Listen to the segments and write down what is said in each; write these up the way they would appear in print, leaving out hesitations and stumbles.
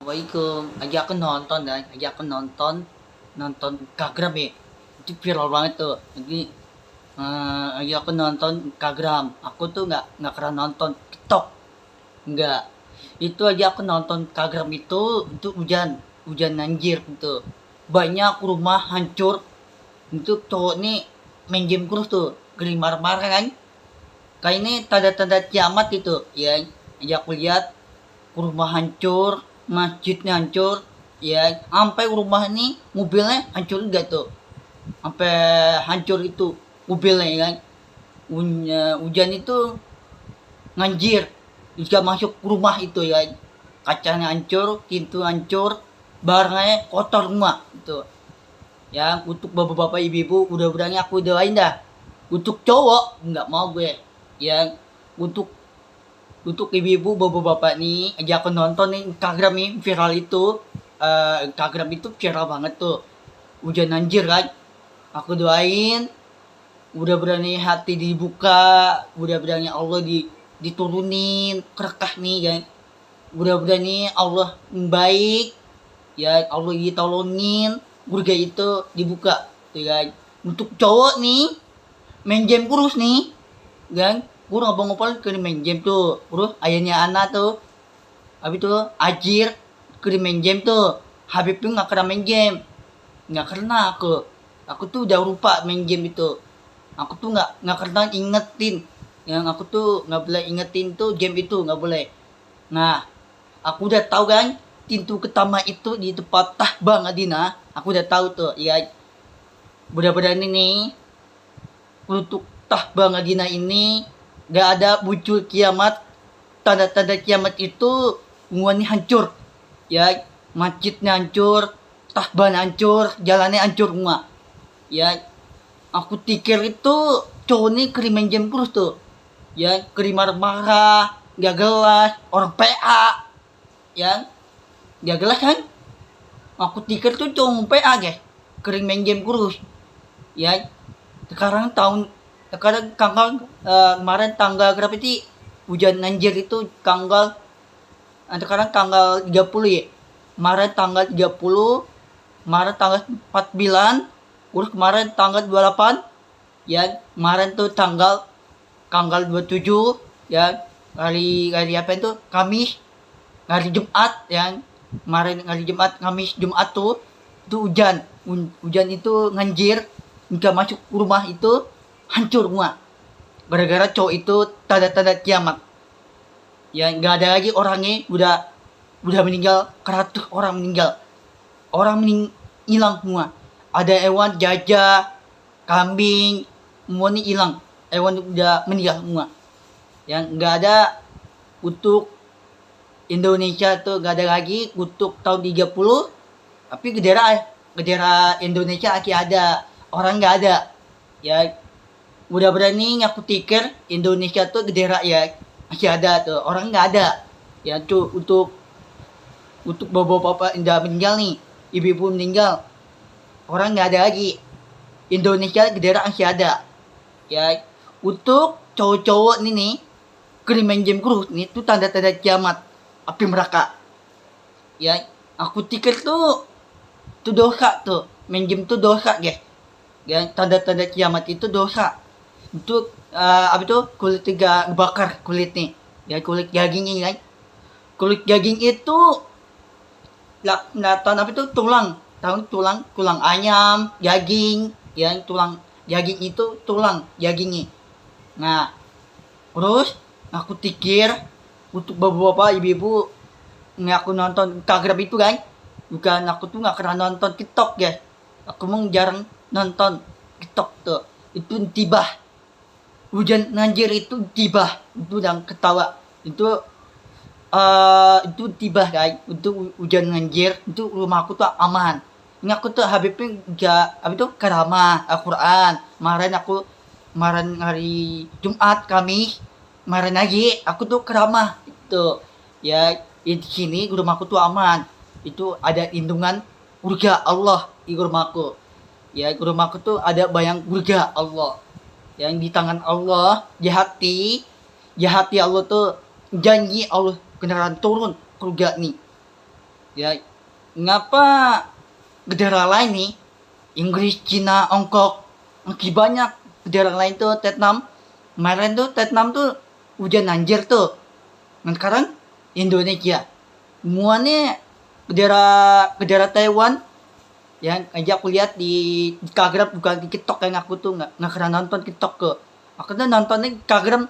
Assalamualaikum, ajak aku nonton dan ajak aku nonton Kagram ya, itu viral banget tuh. Jadi ajak aku nonton Kagram, aku tuh nggak pernah nonton TikTok, nggak. Itu aja aku nonton Kagram itu hujan, hujan anjir gitu. Banyak rumah hancur, itu cowok nih main game terus tuh, geli marah-marah kan. Kayak ini tanda-tanda kiamat itu, ya. Aja aku lihat rumah hancur, masjidnya hancur, ya sampai rumah ini mobilnya hancur juga tuh, sampai hancur itu mobilnya ya kan. Hujan itu nganjir juga masuk rumah itu ya, kacanya hancur, pintu hancur, barangnya kotor semua itu. Ya untuk bapak-bapak ibu-ibu udah-udahnya aku doain dah. Untuk cowok nggak mau gue, ya. Untuk untuk ibu-ibu bapak-bapak nih aja aku nonton nih Instagram nih viral itu. Instagram itu viral banget tuh, hujan anjir kan. Aku doain udah berani hati dibuka, udah berani Allah diturunin kerekah nih kan. Udah berani Allah baik, ya Allah ditolongin surga itu dibuka tuh kan. Untuk cowok nih main game kurus nih kan, gue ngopal-ngopal ke main game tuh, terus ayahnya anak tuh habis itu ajir ke main game tuh. Habib tuh nggak pernah main game, nggak pernah. Aku tuh udah lupa main game itu. Aku tuh nggak pernah ingetin, yang aku tuh nggak boleh ingetin tuh game itu nggak boleh. Nah, aku udah tahu kan pintu pertama itu di tempat Tahbang Adina. Aku udah tahu tuh ya. Mudah-mudahan ini untuk Tahbang Adina ini gak ada muncul kiamat. Tanda-tanda kiamat itu semuanya hancur, ya. Masjidnya hancur, Tahban hancur, jalannya hancur semua, ya. Aku pikir itu cowok ini keriman jam terus tuh, ya. Kerimar marah, gak gelas, orang PA, ya. Gak gelas kan. Aku pikir tuh cowok PA guys, keriman jam terus, ya. Sekarang kemarin tanggal berapa sih hujan anjir itu, sekarang tanggal 30 ya. Kemarin tanggal 30, kemarin tanggal 49, terus kemarin tanggal 28, ya. Kemarin tuh tanggal 27, ya. Hari apa itu? Kamis, hari Jumat ya. Kemarin hari Jumat, Kamis, Jumat tuh itu hujan itu nganjir, nggak masuk rumah itu hancur semua. Gara-gara cowok itu tanda-tanda kiamat. Ya nggak ada lagi orangnya, udah meninggal, 100 orang meninggal. Hilang semua. Ada hewan gajah, kambing, semua nih hilang. Hewan udah meninggal semua. Yang nggak ada untuk Indonesia tuh, nggak ada lagi untuk tahun 30. Tapi gedera Indonesia masih ada, orang nggak ada, ya. Udah berani ngaku tikir Indonesia tuh gedera ya masih ada tuh, orang nggak ada, ya. Tuh untuk bapak-bapak udah meninggal nih, ibu-ibu meninggal, orang nggak ada lagi. Indonesia gedera masih ada, ya. Untuk cowok-cowok nih keriman jam kurus nih tuh tanda-tanda kiamat, api neraka, ya. Aku tikir tuh dosa tuh, main game tuh dosa guys, ya. Tanda-tanda kiamat itu dosa. Untuk apa itu kulit tiga bakar kulit nih, ya. Kulit daging ini kan, kulit daging itu tahun apa itu tulang ayam daging, ya. Tulang daging itu tulang dagingnya. Nah, terus aku pikir untuk bapak-bapak ibu-ibu aku nonton Kagrab itu kan, bukan. Aku tuh nggak pernah nonton TikTok ya. Aku mau jarang nonton TikTok tuh. Itu tiba hujan anjir itu tiba, itu yang ketawa itu tiba guys. Untuk hujan anjir itu rumahku tuh aman. Ini aku tuh Habibnya gak apa itu keramah Al-Quran. Kemarin hari Jumat, Kamis, kemarin lagi aku tuh keramah itu, ya. Di sini rumahku tuh aman. Itu ada lindungan surga Allah di rumahku, ya. Rumahku tuh ada bayang surga Allah yang di tangan Allah, di hati Allah tuh janji Allah beneran turun surga nih, Ya, ngapa negara lain nih, Inggris, Cina, Hongkong, masih banyak negara lain tuh Vietnam. Kemarin tuh Vietnam tuh hujan anjir tuh. Nah sekarang Indonesia. Semuanya negara negara Taiwan yang aja aku lihat di Instagram, bukan di TikTok, yang aku tuh nggak pernah nonton TikTok ke. Aku tuh nontonnya Instagram,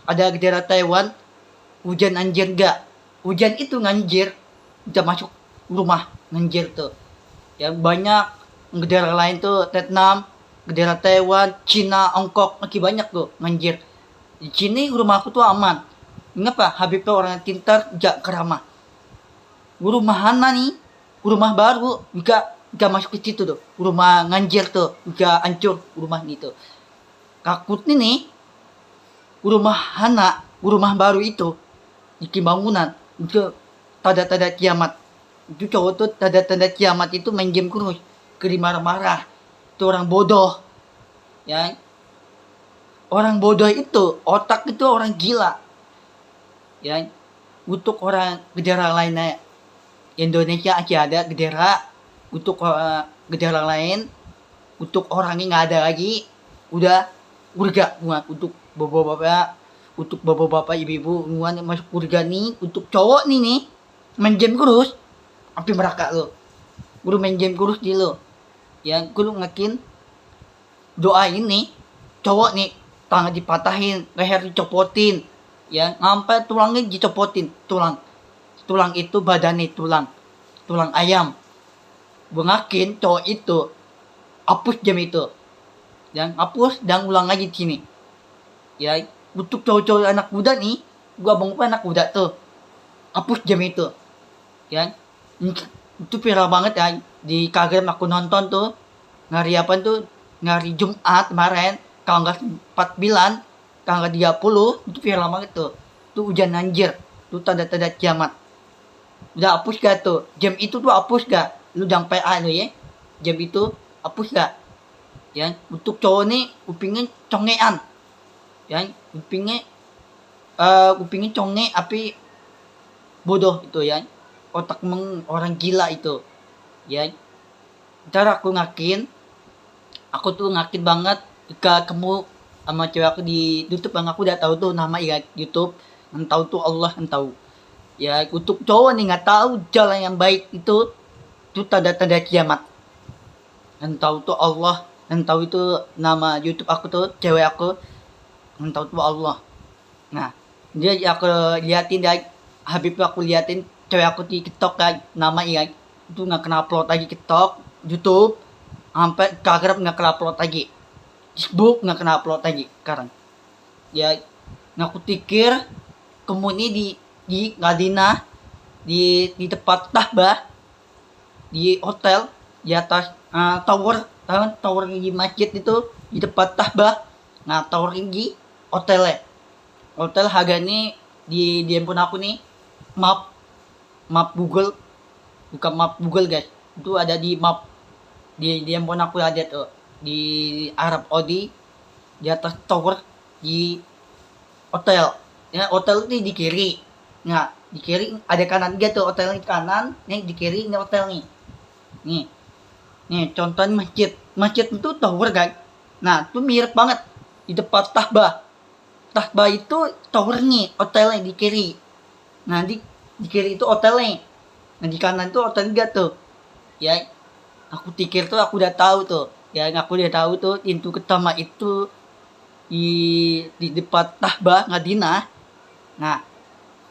ada negara Taiwan hujan anjir gak. Hujan itu nganjir, udah masuk rumah nganjir tuh. Yang banyak negara lain tuh Vietnam, negara Taiwan, Cina, Hongkong, masih banyak tuh nganjir. Di sini rumahku tuh aman. Kenapa? Habib tuh orang yang pintar, gak keramah. Rumah Hana nih, rumah baru, gak masuk ke situ tuh. Rumah nganjir tuh, gak hancur rumah itu. Takut nih, rumah Hana, rumah baru itu, bikin bangunan, itu tanda-tanda kiamat. Itu cowok tuh tanda-tanda kiamat itu main game terus, keri marah-marah. Itu orang bodoh. Ya, orang bodoh itu, otak itu orang gila. Ya, untuk orang negara lainnya, Indonesia aja ada negara, untuk negara lain, untuk orangnya nggak ada lagi, udah urga untuk bapak-bapak, untuk bapak-bapak ibu-ibu semuanya masuk urga nih. Untuk cowok nih main game terus, api meraka lo, guru main game terus di lo. Yang guru ngakin doa ini cowok nih, tangan dipatahin, leher dicopotin, ya sampai tulangnya dicopotin, tulang itu badannya tulang ayam. Bengakin cowok itu hapus jam itu, yang hapus dan ulang lagi di sini. Ya, untuk cowok-cowok anak muda nih, gua abang anak muda tuh hapus jam itu. Ya, itu viral banget ya di Instagram. Aku nonton tuh ngari apa tuh, ngari Jumat kemarin tanggal 49, tanggal 30, itu viral banget tuh. Tuh hujan anjir, tuh tanda-tanda kiamat. Udah hapus gak tuh jam itu tuh, hapus gak lu jangan PA lu ya, jam itu hapus gak. Ya, untuk cowok nih kupingnya congean, ya kupingnya conge api bodoh itu ya, otak orang gila itu ya. Ntar aku tuh ngakin banget jika kamu sama cewek aku di YouTube, yang aku udah tahu tuh nama ya YouTube, yang tahu tuh Allah yang tahu ya. Untuk cowok nih nggak tahu jalan yang baik itu tanda-tanda kiamat. Yang tahu tuh Allah, yang tahu itu nama YouTube aku tuh cewek aku, yang tahu tuh Allah. Nah, dia aku liatin dari Habib, aku liatin cewek aku di TikTok kan, nama ya itu nggak kena upload lagi TikTok, YouTube, sampai Instagram nggak kena upload lagi, Facebook nggak kena upload lagi sekarang. Ya, aku pikir kemudian di Madinah, di tempat Tahbah, di hotel, di atas tower di masjid itu, di tempat Tahbah. Nah, tower tinggi hotelnya. Hotel harganya di handphone aku nih, map Google, bukan map Google guys, itu ada di map di handphone aku, ada tuh di Arab Saudi, di atas tower di hotel. Ya, hotel itu di kiri. Nah, di kiri ada kanan gitu, hotel di kanan, nih di kiri ini hotel nih. Nih contohnya masjid itu tower kan. Nah, itu mirip banget di depan Tahbah. Tahbah itu towernya, hotelnya di kiri. Nah, di kiri itu hotelnya. Nah, di kanan itu hotel juga tuh. Ya, aku pikir tuh aku udah tahu tuh. Ya, aku udah tahu tuh pintu pertama itu di depan Tahbah Madinah. Nah,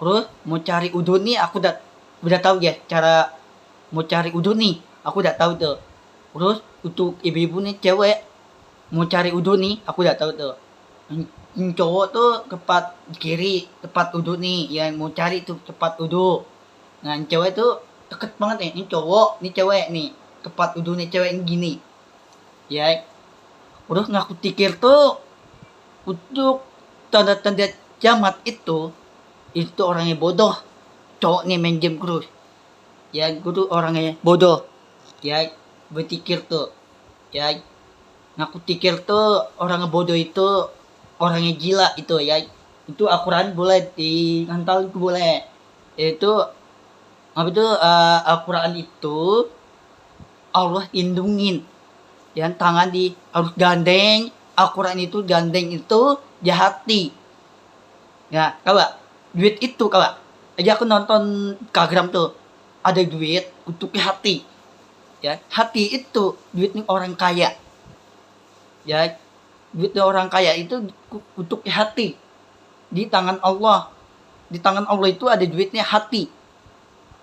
terus mau cari udun nih aku udah tahu ya cara mau cari udun nih, aku udah tahu tuh. Terus untuk ibu-ibu nih cewek mau cari udun nih, aku udah tahu tuh. Yang cowok tuh tepat kiri, tepat uduk nih, yang mau cari tuh tepat uduk. Nah, yang cewek tuh deket banget nih, ini cowok, ini cewek nih, tepat uduk nih cewek ini gini. Ya, terus ngaku pikir tuh untuk tanda-tanda kiamat itu orangnya bodoh. Cowok nih main game terus. Ya, guru orangnya bodoh. Ya, berpikir tuh. Ya, ngaku pikir tuh orang bodoh itu orangnya gila itu ya. Itu Al-Quran boleh dihantal, itu boleh. Itu Apa itu Al-Quran itu Allah lindungin. Yang tangan harus gandeng. Al-Quran itu gandeng itu di hati. Ya, kawan. Duit itu kawan. Aja aku nonton Instagram tuh. Ada duit untuk di hati. Ya, hati itu duitnya orang kaya. Ya, duitnya orang kaya itu untuk di hati. Di tangan Allah. Di tangan Allah itu ada duitnya hati.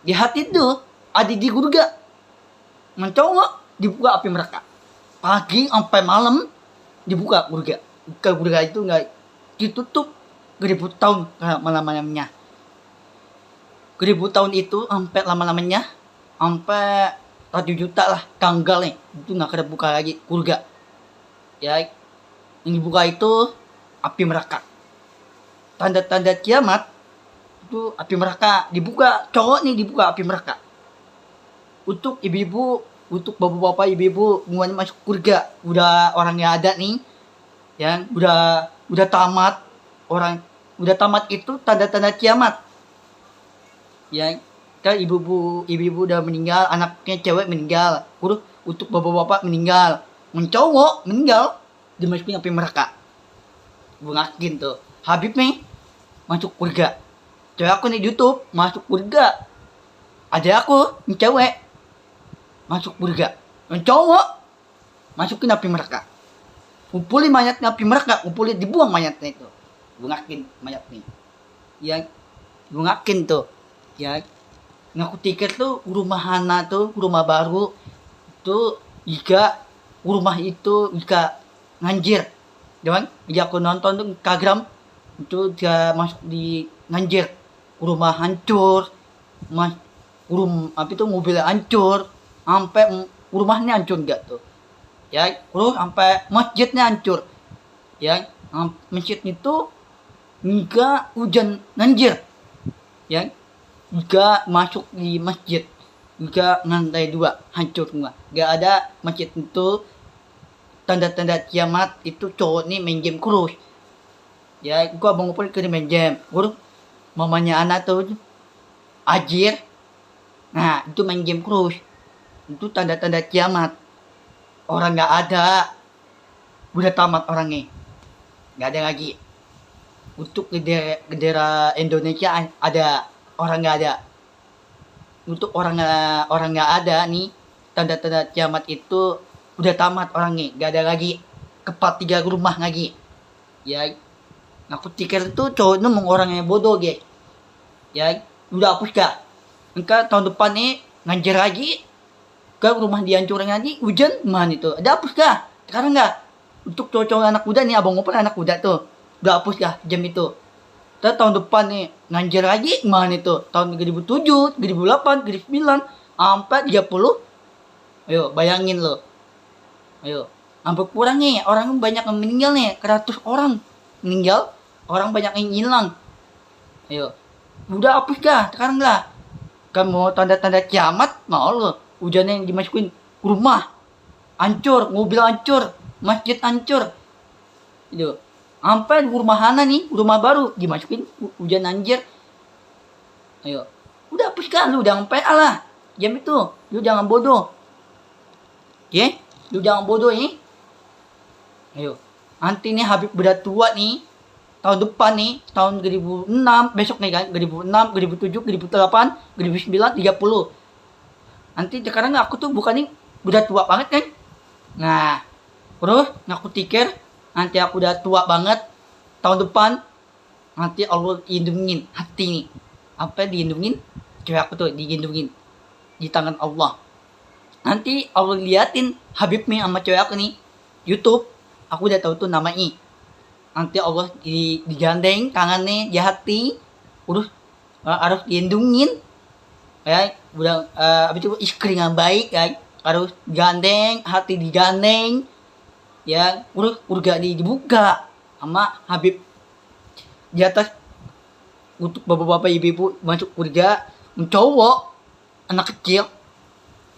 Di hati itu ada di surga. Mencoba dibuka api neraka. Pagi sampai malam dibuka surga. Ke surga itu nggak ditutup 1000 tahun lama-lamanya. 1000 tahun itu sampai lama-lamanya sampai 1 juta lah tanggalnya. Itu nggak kena buka lagi surga. Ya, yang dibuka itu api neraka. Tanda-tanda kiamat itu api neraka dibuka, cowok nih dibuka api neraka. Untuk ibu-ibu, untuk bapak-bapak, ibu-ibu semuanya masuk surga. Udah orang yang ada nih, yang udah tamat, orang udah tamat itu tanda-tanda kiamat. Ya, kan ibu-ibu udah meninggal, anaknya cewek meninggal, untuk bapak-bapak meninggal, mencowok meninggal, dimasukin api neraka. Bungakin tuh, Habib nih masuk surga. Cewek aku nih di YouTube masuk surga. Ada aku nih cewek masuk surga. Yang cowok masukin api neraka. Kumpulin mayatnya api neraka, kumpulin dibuang mayatnya itu. Bungakin mayat nih. Yang bungakin tuh. Ya, ngaku tiket tuh rumah Hana tuh, rumah baru tuh jika rumah itu jika nganjir. Jangan, jika aku nonton tuh Instagram itu dia masuk di nganjir. Rumah hancur, mobilnya hancur, sampai rumahnya hancur enggak tuh, ya, terus sampai masjidnya hancur, ya, masjid itu enggak hujan banjir, ya, enggak masuk di masjid, enggak lantai 2 hancur semua, enggak ada masjid itu. Tanda-tanda kiamat itu cowok nih main game terus, ya, gua abang ngupul ke main game, terus mamanya anak tuh Ajir, nah itu main game terus, itu tanda-tanda kiamat. Orang nggak ada, udah tamat orangnya, nggak ada lagi. Untuk bendera Indonesia ada, orang nggak ada. Untuk orang nggak ada nih, tanda-tanda kiamat itu udah tamat orangnya, nggak ada lagi. Kepat 3 rumah lagi, ya. Aku pikir itu cowok itu mau orang yang bodoh, guys. Ya, udah hapus gak? Engkau tahun depan nih ngajar lagi, ke rumah dihancurin lagi, hujan mana itu? Ada hapus gak? Sekarang gak? Untuk cowok-cowok anak muda nih, abang ngobrol anak muda tuh, udah hapus gak jam itu? Terus tahun depan nih ngajar lagi, mana itu? Tahun 2007, 2008, 2009, sampai 30. Ayo, bayangin lo. Ayo, sampai kurang nih, orang banyak yang meninggal nih, 100 orang meninggal, orang banyak yang hilang. Ayo, udah hapus gak? Sekarang lah. Kamu tanda-tanda kiamat, mau lo. Hujan yang dimasukin rumah hancur, mobil hancur, masjid hancur. Itu. Sampai rumah Hana nih, rumah baru dimasukin hujan anjir. Ayo. Udah hapus gak? Lu jangan PA lah. Jam itu. Lu jangan bodoh. Oke? Lu jangan bodoh nih. Ayo. Nanti nih Habib udah tua nih. Tahun depan nih, tahun 2006, besok nih kan, 2006, 2007, 2008, 2009, 30. Nanti sekarang aku tuh bukan nih, udah tua banget kan. Nah, terus aku pikir, nanti aku udah tua banget, tahun depan, nanti Allah lindungin hati nih. Apa dilindungin? Cewek aku tuh dilindungin di tangan Allah. Nanti Allah liatin Habib nih sama cewek aku nih, YouTube, aku udah tahu tuh namanya. Nanti Allah digandeng tangannya di hati, harus dilindungin, ya, udah habis itu istri yang baik, ya, harus gandeng, hati digandeng, ya, urga dibuka sama Habib di atas. Untuk bapak-bapak ibu-ibu masuk surga, cowok, anak kecil,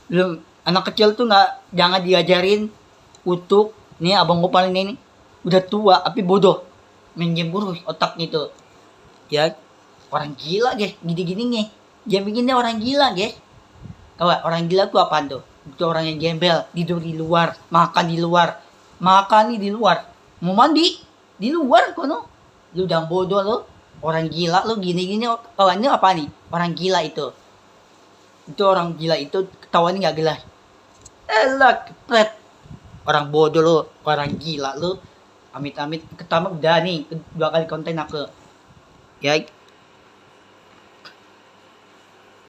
belum, anak kecil tuh jangan diajarin untuk nih abang gopal ini udah tua tapi bodoh, main game burus otaknya itu, ya, orang gila guys, gini-gini nih, Dia bikinnya orang gila, guys. Kawan, orang gila tuh apa tuh? Itu orang yang gembel, tidur di luar, makan di luar. Makan nih di luar. Mau mandi di luar kono. Lu jangan bodoh lu. Orang gila lu gini-gini kawannya apa nih? Orang gila itu. Itu orang gila itu ketawanya nggak jelas. Elah, kepret. Orang bodoh lu, orang gila lu. Amit-amit ketama udah nih, 2 kali konten aku. Ya,